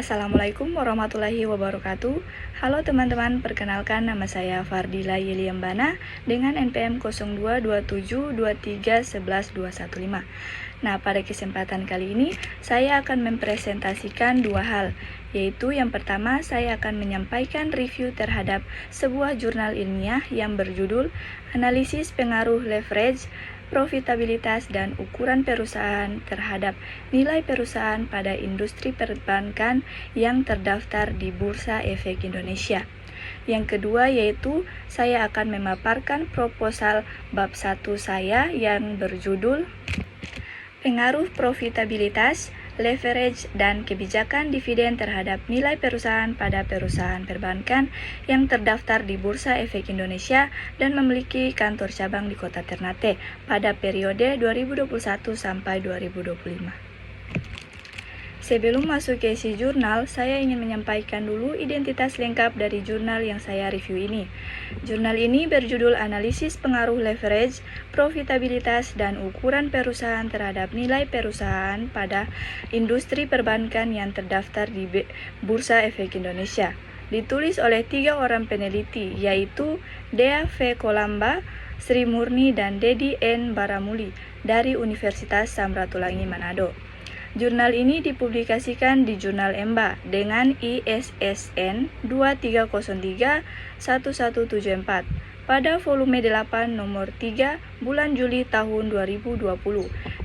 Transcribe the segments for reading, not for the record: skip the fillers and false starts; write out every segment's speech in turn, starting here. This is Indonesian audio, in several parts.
Assalamualaikum warahmatullahi wabarakatuh. Halo teman-teman, perkenalkan nama saya Fardila Yeliambana dengan NPM 0227231115. Nah, pada kesempatan kali ini saya akan mempresentasikan dua hal, yaitu yang pertama saya akan menyampaikan review terhadap sebuah jurnal ilmiah yang berjudul Analisis Pengaruh Leverage, Profitabilitas dan Ukuran Perusahaan terhadap Nilai Perusahaan pada Industri Perbankan yang terdaftar di Bursa Efek Indonesia. Yang kedua yaitu saya akan memaparkan proposal bab 1 saya yang berjudul Pengaruh Profitabilitas, Leverage, dan Kebijakan Dividen terhadap Nilai Perusahaan pada Perusahaan Perbankan yang terdaftar di Bursa Efek Indonesia dan memiliki kantor cabang di Kota Ternate pada periode 2021 sampai 2025. Sebelum masuk ke isi jurnal, saya ingin menyampaikan dulu identitas lengkap dari jurnal yang saya review ini. Jurnal ini berjudul Analisis Pengaruh Leverage, Profitabilitas, dan Ukuran Perusahaan terhadap Nilai Perusahaan pada Industri Perbankan yang terdaftar di Bursa Efek Indonesia. Ditulis oleh 3 orang peneliti, yaitu Dea V. Kolamba, Sri Murni, dan Dedi N. Baramuli dari Universitas Samratulangi Manado. Jurnal ini dipublikasikan di Jurnal EMBA dengan ISSN 23031174 pada volume 8 nomor 3 bulan Juli tahun 2020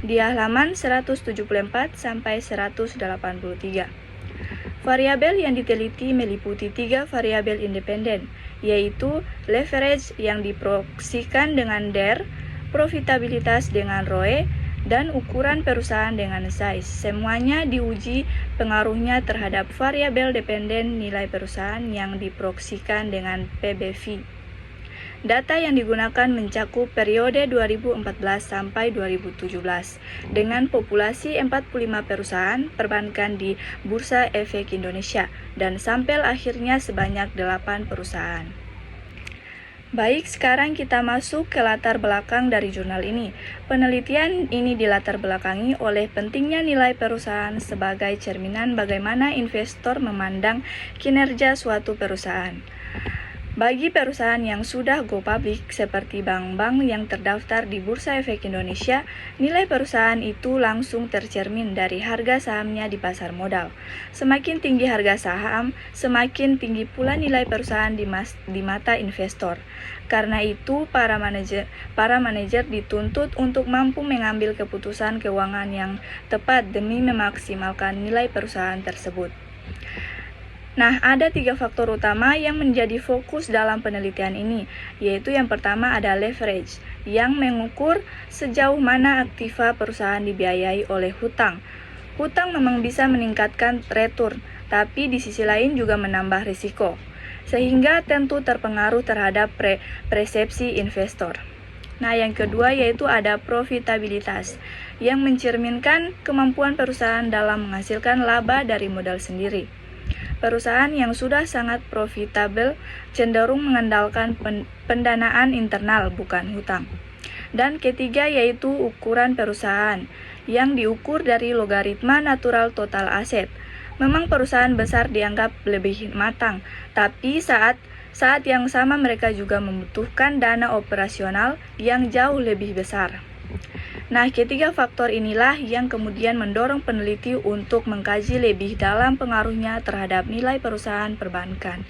di halaman 174 sampai 183. Variabel yang diteliti meliputi 3 variabel independen, yaitu leverage yang diproksikan dengan DER, profitabilitas dengan ROE, dan ukuran perusahaan dengan size. Semuanya diuji pengaruhnya terhadap variabel dependen nilai perusahaan yang diproksikan dengan PBV. Data yang digunakan mencakup periode 2014 sampai 2017 dengan populasi 45 perusahaan perbankan di Bursa Efek Indonesia dan sampel akhirnya sebanyak 8 perusahaan. Baik, sekarang kita masuk ke latar belakang dari jurnal ini. Penelitian ini dilatar belakangi oleh pentingnya nilai perusahaan sebagai cerminan bagaimana investor memandang kinerja suatu perusahaan. Bagi perusahaan yang sudah go public seperti bank-bank yang terdaftar di Bursa Efek Indonesia, nilai perusahaan itu langsung tercermin dari harga sahamnya di pasar modal. Semakin tinggi harga saham, semakin tinggi pula nilai perusahaan di mata investor. Karena itu, para manajer dituntut untuk mampu mengambil keputusan keuangan yang tepat demi memaksimalkan nilai perusahaan tersebut. Nah, ada 3 faktor utama yang menjadi fokus dalam penelitian ini, yaitu yang pertama ada leverage, yang mengukur sejauh mana aktiva perusahaan dibiayai oleh hutang. Hutang memang bisa meningkatkan return, tapi di sisi lain juga menambah risiko, sehingga tentu terpengaruh terhadap persepsi investor. Nah, yang kedua yaitu ada profitabilitas, yang mencerminkan kemampuan perusahaan dalam menghasilkan laba dari modal sendiri. Perusahaan yang sudah sangat profitabel cenderung mengandalkan pendanaan internal, bukan hutang. Dan ketiga yaitu ukuran perusahaan, yang diukur dari logaritma natural total aset. Memang perusahaan besar dianggap lebih matang, tapi saat yang sama mereka juga membutuhkan dana operasional yang jauh lebih besar. Nah, ketiga faktor inilah yang kemudian mendorong peneliti untuk mengkaji lebih dalam pengaruhnya terhadap nilai perusahaan perbankan.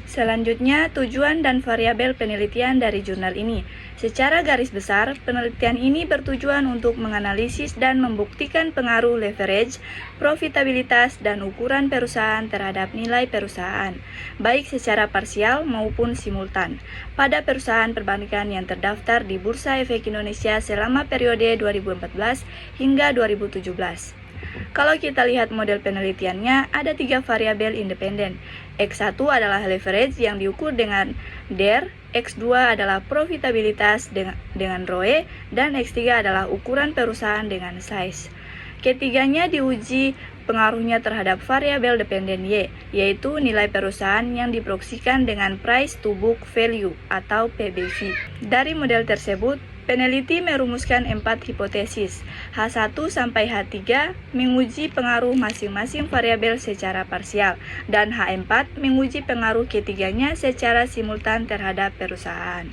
Selanjutnya, tujuan dan variabel penelitian dari jurnal ini. Secara garis besar, penelitian ini bertujuan untuk menganalisis dan membuktikan pengaruh leverage, profitabilitas, dan ukuran perusahaan terhadap nilai perusahaan, baik secara parsial maupun simultan, pada perusahaan perbankan yang terdaftar di Bursa Efek Indonesia selama periode 2014 hingga 2017. Kalau kita lihat model penelitiannya, ada 3 variabel independen. X1 adalah leverage yang diukur dengan DER, X2 adalah profitabilitas dengan ROE, dan X3 adalah ukuran perusahaan dengan size. Ketiganya diuji pengaruhnya terhadap variabel dependen Y, yaitu nilai perusahaan yang diproksikan dengan price to book value atau PBV. Dari model tersebut, Peneliti merumuskan 4 hipotesis. H1 sampai H3 menguji pengaruh masing-masing variabel secara parsial, dan H4 menguji pengaruh ketiganya secara simultan terhadap perusahaan.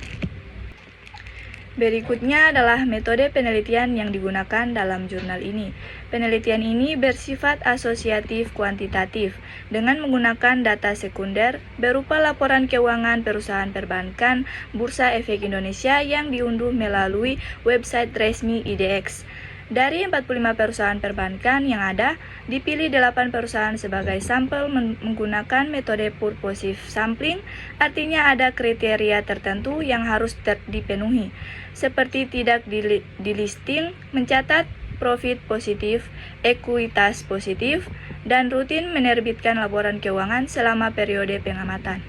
Berikutnya adalah metode penelitian yang digunakan dalam jurnal ini. Penelitian ini bersifat asosiatif kuantitatif dengan menggunakan data sekunder berupa laporan keuangan perusahaan perbankan Bursa Efek Indonesia yang diunduh melalui website resmi IDX. Dari 45 perusahaan perbankan yang ada, dipilih 8 perusahaan sebagai sampel menggunakan metode purposive sampling, artinya ada kriteria tertentu yang harus dipenuhi, seperti tidak di-listing, mencatat profit positif, ekuitas positif, dan rutin menerbitkan laporan keuangan selama periode pengamatan.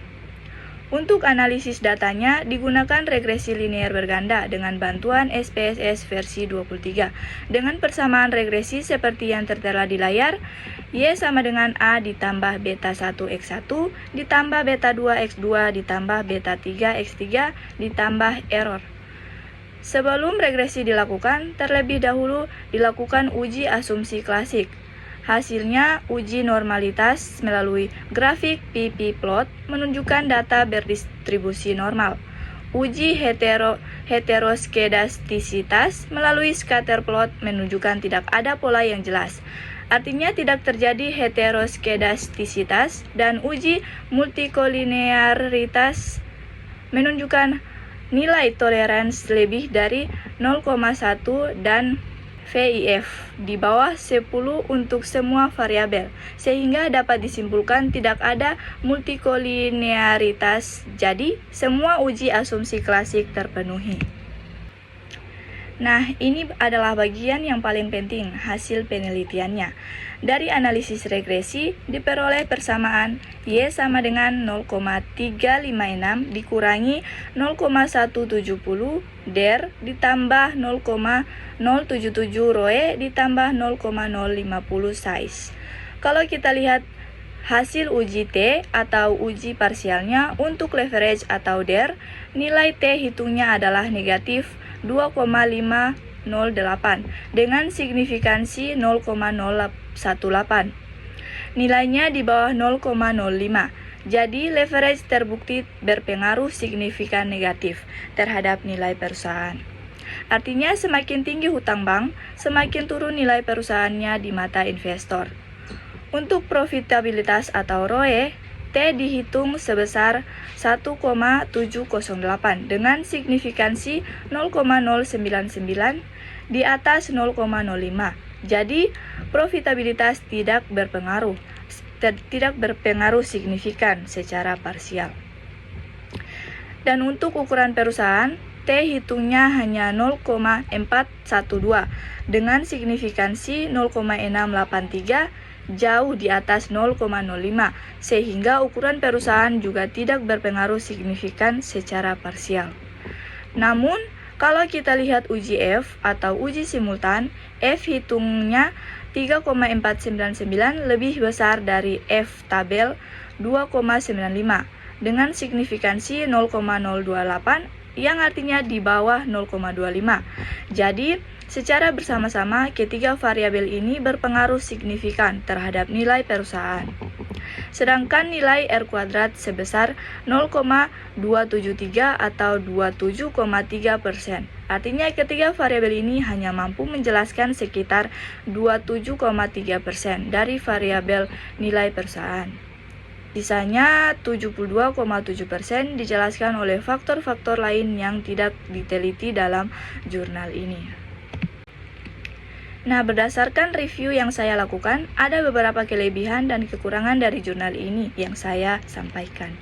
Untuk analisis datanya digunakan regresi linear berganda dengan bantuan SPSS versi 23 dengan persamaan regresi seperti yang tertera di layar. Y sama dengan A ditambah beta 1 X1 ditambah beta 2 X2 ditambah beta 3 X3 ditambah error. Sebelum regresi dilakukan, terlebih dahulu dilakukan uji asumsi klasik. Hasilnya, uji normalitas melalui grafik pp-plot menunjukkan data berdistribusi normal. Uji heteroskedastisitas melalui scatter plot menunjukkan tidak ada pola yang jelas. Artinya tidak terjadi heteroskedastisitas, dan uji multikolinearitas menunjukkan nilai toleransi lebih dari 0,1 dan VIF di bawah 10 untuk semua variabel, sehingga dapat disimpulkan tidak ada multikolinearitas. Jadi, semua uji asumsi klasik terpenuhi. Nah, ini adalah bagian yang paling penting, hasil penelitiannya. Dari analisis regresi, diperoleh persamaan Y sama dengan 0,356 dikurangi 0,170 DER ditambah 0,077 ROE ditambah 0,050 size. Kalau kita lihat hasil uji T atau uji parsialnya untuk leverage atau DER, nilai T hitungnya adalah negatif 2,508 dengan signifikansi 0,018. Nilainya di bawah 0,05. Jadi leverage terbukti berpengaruh signifikan negatif terhadap nilai perusahaan. Artinya semakin tinggi hutang bank, semakin turun nilai perusahaannya di mata investor. Untuk profitabilitas atau ROE, T dihitung sebesar 1,708 dengan signifikansi 0,099 di atas 0,05. Jadi, profitabilitas tidak berpengaruh signifikan secara parsial. Dan untuk ukuran perusahaan, T hitungnya hanya 0,412 dengan signifikansi 0,683, jauh di atas 0,05, sehingga ukuran perusahaan juga tidak berpengaruh signifikan secara parsial. Namun, kalau kita lihat uji F atau uji simultan, F hitungnya 3,499 lebih besar dari F tabel 2,95 dengan signifikansi 0,028 yang artinya di bawah 0,25. Jadi, secara bersama-sama ketiga variabel ini berpengaruh signifikan terhadap nilai perusahaan. Sedangkan nilai R kuadrat sebesar 0,273 atau 27,3%. Artinya ketiga variabel ini hanya mampu menjelaskan sekitar 27,3% dari variabel nilai perusahaan. Sisanya 72,7% dijelaskan oleh faktor-faktor lain yang tidak diteliti dalam jurnal ini. Nah, berdasarkan review yang saya lakukan, ada beberapa kelebihan dan kekurangan dari jurnal ini yang saya sampaikan.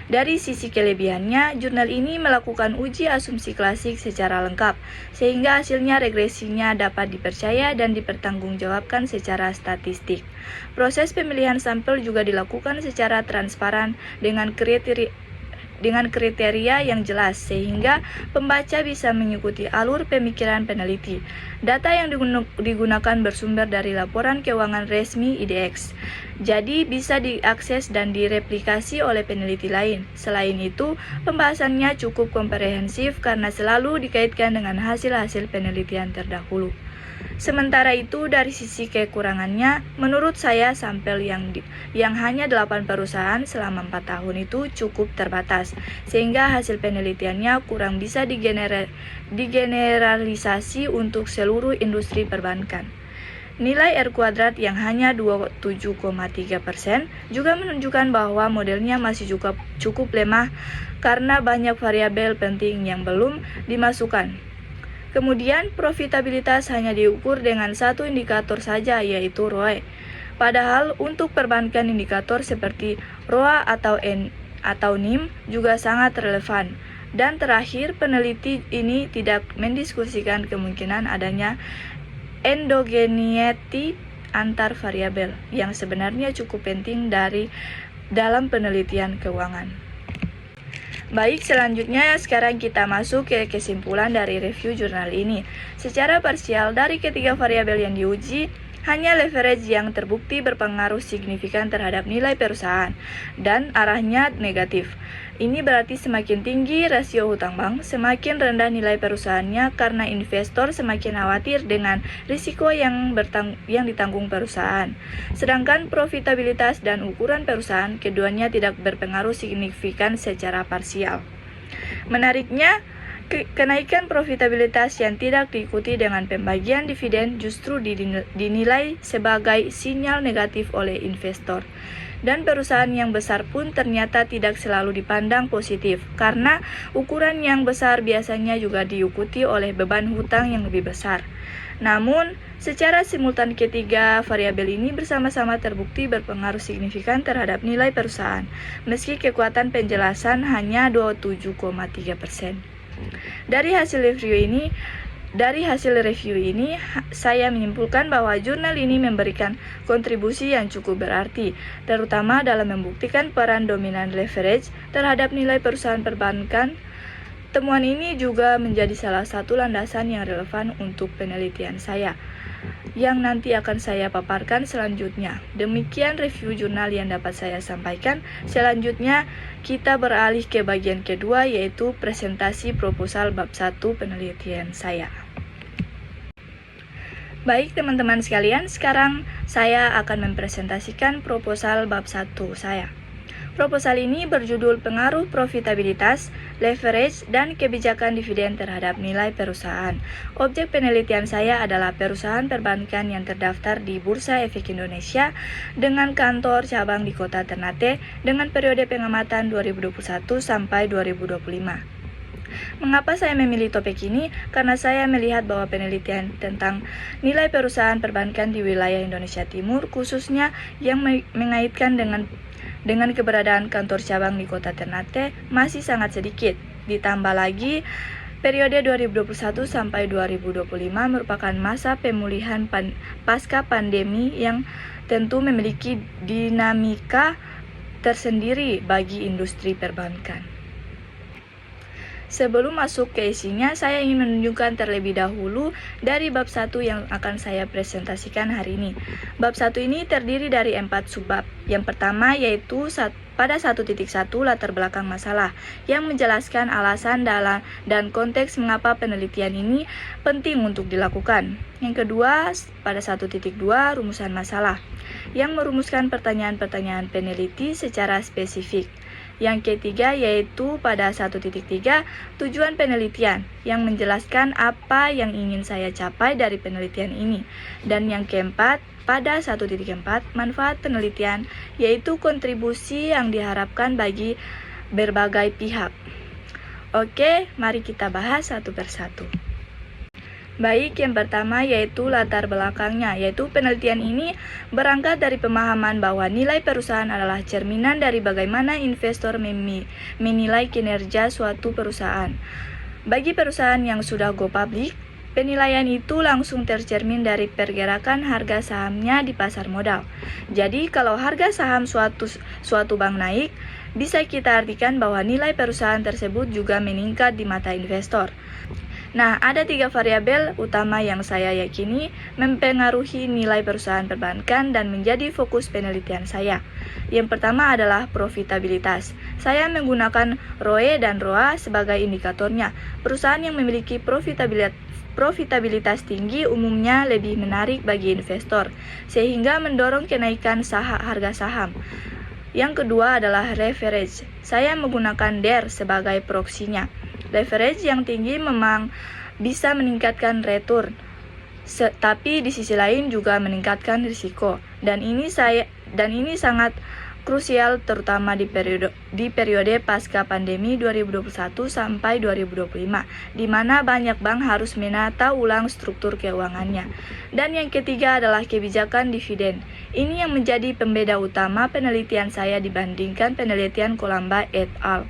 Dari sisi kelebihannya, jurnal ini melakukan uji asumsi klasik secara lengkap, sehingga hasilnya regresinya dapat dipercaya dan dipertanggungjawabkan secara statistik. Proses pemilihan sampel juga dilakukan secara transparan dengan kriteria dengan kriteria yang jelas sehingga pembaca bisa mengikuti alur pemikiran peneliti. Data yang digunakan bersumber dari laporan keuangan resmi IDX. Jadi bisa diakses dan direplikasi oleh peneliti lain. Selain itu, pembahasannya cukup komprehensif karena selalu dikaitkan dengan hasil-hasil penelitian terdahulu. Sementara itu, dari sisi kekurangannya, menurut saya sampel yang hanya 8 perusahaan selama 4 tahun itu cukup terbatas, sehingga hasil penelitiannya kurang bisa digeneralisasi untuk seluruh industri perbankan. Nilai R kuadrat yang hanya 27,3% juga menunjukkan bahwa modelnya masih cukup lemah karena banyak variabel penting yang belum dimasukkan. Kemudian, profitabilitas hanya diukur dengan satu indikator saja, yaitu ROE. Padahal untuk perbankan indikator seperti ROA atau NIM juga sangat relevan. Dan terakhir, peneliti ini tidak mendiskusikan kemungkinan adanya endogeneity antar variabel yang sebenarnya cukup penting dalam penelitian keuangan. Baik, selanjutnya sekarang kita masuk ke kesimpulan dari review jurnal ini. Secara parsial, dari ketiga variabel yang diuji, hanya leverage yang terbukti berpengaruh signifikan terhadap nilai perusahaan dan arahnya negatif. Ini berarti semakin tinggi rasio hutang bank, semakin rendah nilai perusahaannya karena investor semakin khawatir dengan risiko yang ditanggung perusahaan. Sedangkan profitabilitas dan ukuran perusahaan keduanya tidak berpengaruh signifikan secara parsial. Menariknya, kenaikan profitabilitas yang tidak diikuti dengan pembagian dividen justru dinilai sebagai sinyal negatif oleh investor. Dan perusahaan yang besar pun ternyata tidak selalu dipandang positif, karena ukuran yang besar biasanya juga diikuti oleh beban hutang yang lebih besar. Namun, secara simultan ketiga variabel ini bersama-sama terbukti berpengaruh signifikan terhadap nilai perusahaan, meski kekuatan penjelasan hanya 27,3%. Dari hasil review ini, saya menyimpulkan bahwa jurnal ini memberikan kontribusi yang cukup berarti, terutama dalam membuktikan peran dominan leverage terhadap nilai perusahaan perbankan. Temuan ini juga menjadi salah satu landasan yang relevan untuk penelitian saya, yang nanti akan saya paparkan selanjutnya. Demikian review jurnal yang dapat saya sampaikan. Selanjutnya, kita beralih ke bagian kedua, yaitu presentasi proposal bab 1 penelitian saya. Baik teman-teman sekalian, sekarang saya akan mempresentasikan proposal bab 1 saya. Proposal ini berjudul Pengaruh Profitabilitas, Leverage, dan Kebijakan Dividen terhadap Nilai Perusahaan. Objek penelitian saya adalah perusahaan perbankan yang terdaftar di Bursa Efek Indonesia dengan kantor cabang di Kota Ternate dengan periode pengamatan 2021 sampai 2025. Mengapa saya memilih topik ini? Karena saya melihat bahwa penelitian tentang nilai perusahaan perbankan di wilayah Indonesia Timur, khususnya yang mengaitkan dengan keberadaan kantor cabang di Kota Ternate masih sangat sedikit. Ditambah lagi, periode 2021 sampai 2025 merupakan masa pemulihan pasca pandemi yang tentu memiliki dinamika tersendiri bagi industri perbankan. Sebelum masuk ke isinya, saya ingin menunjukkan terlebih dahulu dari bab 1 yang akan saya presentasikan hari ini. Bab 1 ini terdiri dari 4 subbab. Yang pertama yaitu pada 1.1 latar belakang masalah, yang menjelaskan alasan dan konteks mengapa penelitian ini penting untuk dilakukan. Yang kedua, pada 1.2 rumusan masalah, yang merumuskan pertanyaan-pertanyaan peneliti secara spesifik. Yang ketiga yaitu pada 1.3 tujuan penelitian, yang menjelaskan apa yang ingin saya capai dari penelitian ini. Dan yang keempat, pada 1.4 manfaat penelitian, yaitu kontribusi yang diharapkan bagi berbagai pihak. Oke, mari kita bahas satu persatu. Baik, yang pertama yaitu latar belakangnya, yaitu penelitian ini berangkat dari pemahaman bahwa nilai perusahaan adalah cerminan dari bagaimana investor menilai kinerja suatu perusahaan. Bagi perusahaan yang sudah go public, penilaian itu langsung tercermin dari pergerakan harga sahamnya di pasar modal. Jadi, kalau harga saham suatu bank naik, Bisa kita artikan bahwa nilai perusahaan tersebut juga meningkat di mata investor. Nah, ada 3 variabel utama yang saya yakini mempengaruhi nilai perusahaan perbankan dan menjadi fokus penelitian saya. Yang pertama adalah profitabilitas. Saya menggunakan ROE dan ROA sebagai indikatornya. Perusahaan yang memiliki profitabilitas tinggi umumnya lebih menarik bagi investor, sehingga mendorong kenaikan harga saham. Yang kedua adalah leverage. Saya menggunakan DER sebagai proksinya. Leverage yang tinggi memang bisa meningkatkan return, tapi di sisi lain juga meningkatkan risiko. Dan ini sangat krusial terutama di periode pasca pandemi 2021 sampai 2025, di mana banyak bank harus menata ulang struktur keuangannya. Dan yang ketiga adalah kebijakan dividen. Ini yang menjadi pembeda utama penelitian saya dibandingkan penelitian Colamba et al.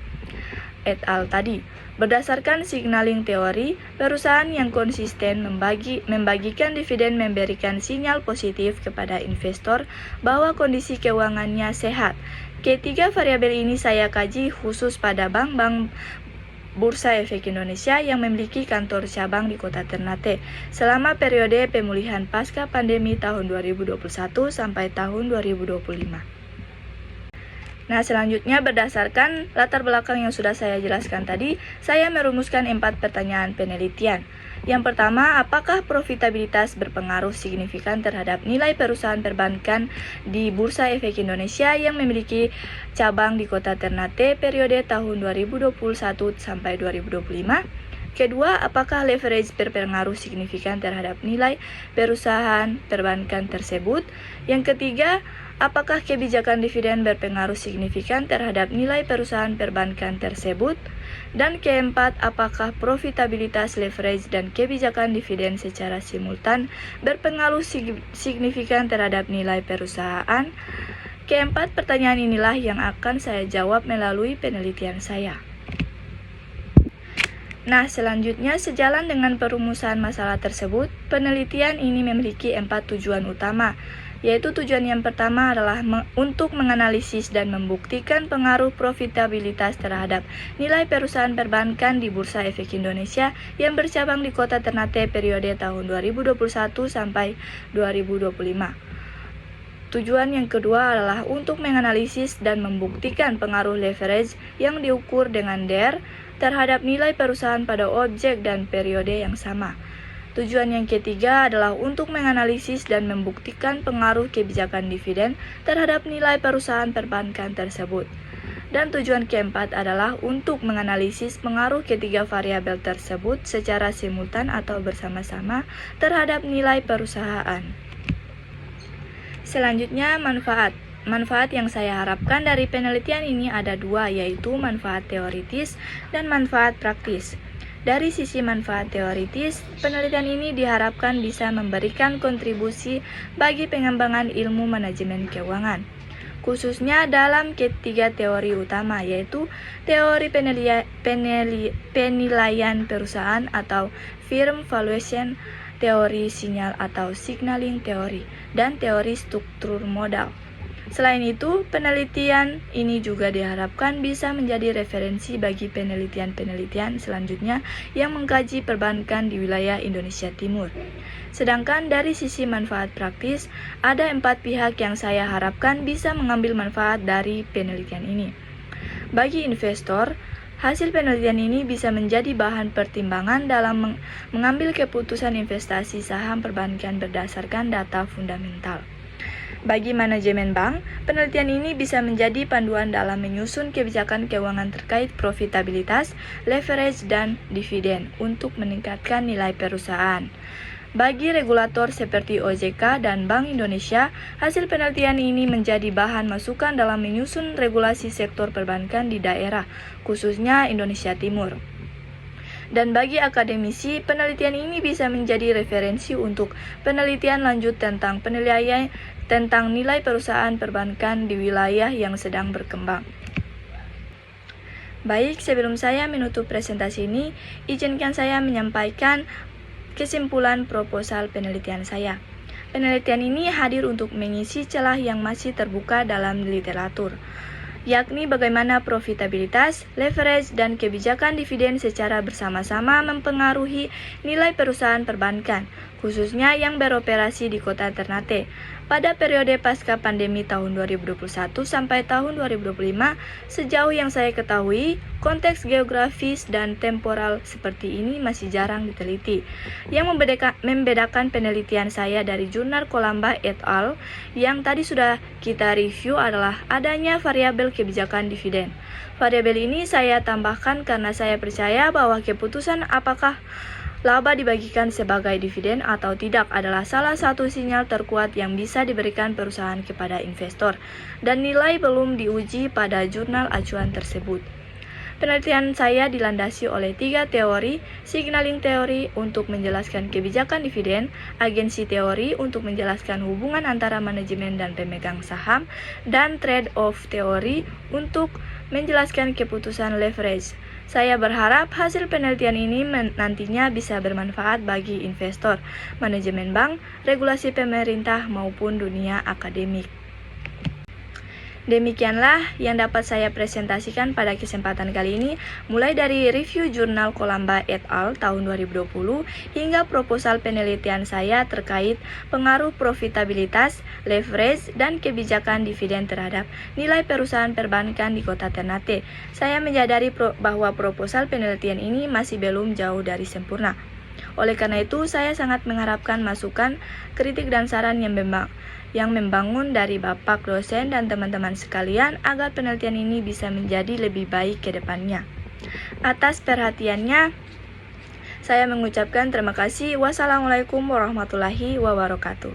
Tadi. Berdasarkan signaling teori, perusahaan yang konsisten membagikan dividen memberikan sinyal positif kepada investor bahwa kondisi keuangannya sehat. Ketiga variabel ini saya kaji khusus pada bank-bank Bursa Efek Indonesia yang memiliki kantor cabang di Kota Ternate selama periode pemulihan pasca pandemi tahun 2021 sampai tahun 2025. Nah, selanjutnya berdasarkan latar belakang yang sudah saya jelaskan tadi, saya merumuskan 4 pertanyaan penelitian. Yang pertama, apakah profitabilitas berpengaruh signifikan terhadap nilai perusahaan perbankan di Bursa Efek Indonesia yang memiliki cabang di Kota Ternate periode tahun 2021 sampai 2025? Kedua, apakah leverage berpengaruh signifikan terhadap nilai perusahaan perbankan tersebut? Yang ketiga, apakah kebijakan dividen berpengaruh signifikan terhadap nilai perusahaan perbankan tersebut? Dan keempat, apakah profitabilitas, leverage, dan kebijakan dividen secara simultan berpengaruh signifikan terhadap nilai perusahaan? Keempat pertanyaan inilah yang akan saya jawab melalui penelitian saya. Nah, selanjutnya sejalan dengan perumusan masalah tersebut, penelitian ini memiliki 4 tujuan utama, yaitu tujuan yang pertama adalah untuk menganalisis dan membuktikan pengaruh profitabilitas terhadap nilai perusahaan perbankan di Bursa Efek Indonesia yang bercabang di Kota Ternate periode tahun 2021 sampai 2025. Tujuan yang kedua adalah untuk menganalisis dan membuktikan pengaruh leverage yang diukur dengan DER terhadap nilai perusahaan pada objek dan periode yang sama. Tujuan yang ketiga adalah untuk menganalisis dan membuktikan pengaruh kebijakan dividen terhadap nilai perusahaan perbankan tersebut. Dan tujuan keempat adalah untuk menganalisis pengaruh ketiga variabel tersebut secara simultan atau bersama-sama terhadap nilai perusahaan. Selanjutnya, manfaat. Manfaat yang saya harapkan dari penelitian ini ada 2, yaitu manfaat teoritis dan manfaat praktis. Dari sisi manfaat teoritis, penelitian ini diharapkan bisa memberikan kontribusi bagi pengembangan ilmu manajemen keuangan, khususnya dalam ketiga teori utama, yaitu teori penilaian perusahaan atau firm valuation, teori sinyal atau signaling teori, dan teori struktur modal. Selain itu, penelitian ini juga diharapkan bisa menjadi referensi bagi penelitian-penelitian selanjutnya yang mengkaji perbankan di wilayah Indonesia Timur. Sedangkan dari sisi manfaat praktis, ada 4 pihak yang saya harapkan bisa mengambil manfaat dari penelitian ini. Bagi investor, hasil penelitian ini bisa menjadi bahan pertimbangan dalam mengambil keputusan investasi saham perbankan berdasarkan data fundamental. Bagi manajemen bank, penelitian ini bisa menjadi panduan dalam menyusun kebijakan keuangan terkait profitabilitas, leverage, dan dividen untuk meningkatkan nilai perusahaan. Bagi regulator seperti OJK dan Bank Indonesia, hasil penelitian ini menjadi bahan masukan dalam menyusun regulasi sektor perbankan di daerah, khususnya Indonesia Timur. Dan bagi akademisi, penelitian ini bisa menjadi referensi untuk penelitian lanjut tentang nilai perusahaan perbankan di wilayah yang sedang berkembang. Baik, sebelum saya menutup presentasi ini, izinkan saya menyampaikan kesimpulan proposal penelitian saya. Penelitian ini hadir untuk mengisi celah yang masih terbuka dalam literatur, yakni bagaimana profitabilitas, leverage, dan kebijakan dividen secara bersama-sama mempengaruhi nilai perusahaan perbankan, khususnya yang beroperasi di kota Ternate. Pada periode pasca pandemi tahun 2021 sampai tahun 2025, sejauh yang saya ketahui, konteks geografis dan temporal seperti ini masih jarang diteliti. Yang membedakan penelitian saya dari jurnal Colamba et al. Yang tadi sudah kita review adalah adanya variabel kebijakan dividen. Variabel ini saya tambahkan karena saya percaya bahwa keputusan apakah laba dibagikan sebagai dividen atau tidak adalah salah satu sinyal terkuat yang bisa diberikan perusahaan kepada investor, dan nilai belum diuji pada jurnal acuan tersebut. Penelitian saya dilandasi oleh 3 teori: signaling teori untuk menjelaskan kebijakan dividen, agensi teori untuk menjelaskan hubungan antara manajemen dan pemegang saham, dan trade-off teori untuk menjelaskan keputusan leverage. Saya berharap hasil penelitian ini nantinya bisa bermanfaat bagi investor, manajemen bank, regulasi pemerintah, maupun dunia akademik. Demikianlah yang dapat saya presentasikan pada kesempatan kali ini, mulai dari review jurnal Colamba et al. Tahun 2020 hingga proposal penelitian saya terkait pengaruh profitabilitas, leverage, dan kebijakan dividen terhadap nilai perusahaan perbankan di kota Ternate. Saya menyadari bahwa proposal penelitian ini masih belum jauh dari sempurna. Oleh karena itu, saya sangat mengharapkan masukan, kritik, dan saran yang membangun dari Bapak dosen dan teman-teman sekalian agar penelitian ini bisa menjadi lebih baik ke depannya. Atas perhatiannya, saya mengucapkan terima kasih. Wassalamualaikum warahmatullahi wabarakatuh.